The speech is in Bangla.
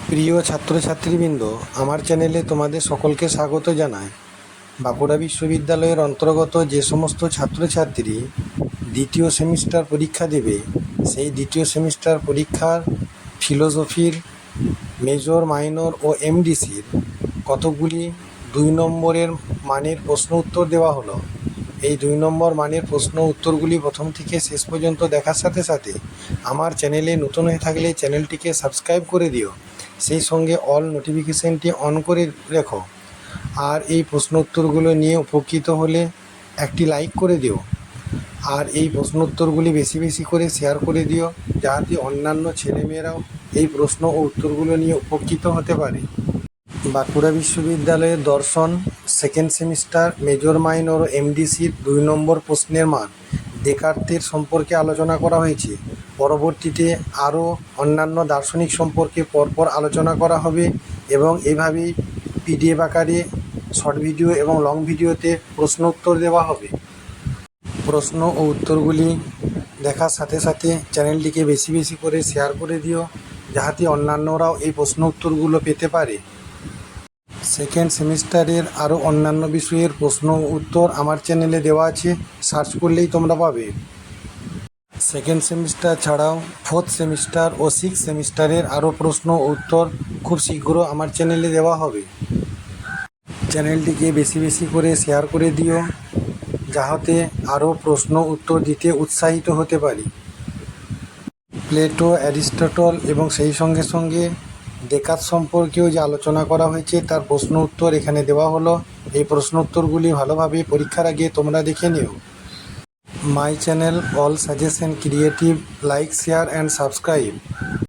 প্রিয় ছাত্রছাত্রীবৃন্দ, আমার চ্যানেলে তোমাদের সকলকে স্বাগত জানাই। বাঁকুড়া বিশ্ববিদ্যালয়ের অন্তর্গত যে সমস্ত ছাত্রছাত্রী দ্বিতীয় সেমিস্টার পরীক্ষা দেবে, সেই দ্বিতীয় সেমিস্টার পরীক্ষার ফিলোসফির মেজর, মাইনর ও এমডিসির কতগুলি 2 নম্বরের মানের প্রশ্ন উত্তর দেওয়া হলো। এই 2 নম্বর মানের প্রশ্ন উত্তরগুলি প্রথম থেকে শেষ পর্যন্ত দেখার সাথে সাথে আমার চ্যানেলে নতুন হয়ে থাকলে চ্যানেলটিকে সাবস্ক্রাইব করে দিও, সেই সঙ্গে অল নোটিফিকেশানটি অন করে রেখো। আর এই প্রশ্ন উত্তরগুলো নিয়ে উপকৃত হলে একটি লাইক করে দিও, আর এই প্রশ্ন উত্তরগুলি বেশি বেশি করে শেয়ার করে দিও, যাতে অন্যান্য ছেলেমেয়েরাও এই প্রশ্ন ও উত্তরগুলো নিয়ে উপকৃত হতে পারে। বাঁকুড়া বিশ্ববিদ্যালয়ের দর্শন সেকেন্ড সেমিস্টার মেজর, মাইনর ও এমডিসির 2 নম্বর প্রশ্নের মান দেকার্তের সম্পর্কে আলোচনা করা হয়েছে। পরবর্তীতে আরও অন্যান্য দার্শনিক সম্পর্কে পরপর আলোচনা করা হবে এবং এইভাবেই পিডিএফ আকারে শর্ট ভিডিও এবং লং ভিডিওতে প্রশ্ন উত্তর দেওয়া হবে। প্রশ্ন ও উত্তরগুলি দেখার সাথে সাথে চ্যানেলটিকে বেশি বেশি করে শেয়ার করে দিও, যাতে অন্যান্যরাও এই প্রশ্ন উত্তরগুলো পেতে পারে। সেকেন্ড সেমিস্টারের আরও অন্যান্য বিষয়ের প্রশ্ন উত্তর আমার চ্যানেলে দেওয়া আছে, সার্চ করলেই তোমরা পাবে। সেকেন্ড সেমিস্টার ছাড়াও 4th সেমিস্টার ও 6th সেমিস্টারের আরও প্রশ্ন উত্তর খুব শীঘ্র আমার চ্যানেলে দেওয়া হবে। চ্যানেলটিকে বেশি বেশি করে শেয়ার করে দিও, যাতে আরও প্রশ্ন উত্তর দিতে উৎসাহিত হতে পারি। প্লেটো, অ্যারিস্টটল এবং সেই সঙ্গে সঙ্গে দেকার্ত সম্পর্কেও যে আলোচনা করা হয়েছে তার প্রশ্ন উত্তর এখানে দেওয়া হলো। এই প্রশ্ন উত্তরগুলি ভালোভাবে পরীক্ষার আগে তোমরা দেখে নিও। My channel all suggestion creative, like, share and subscribe.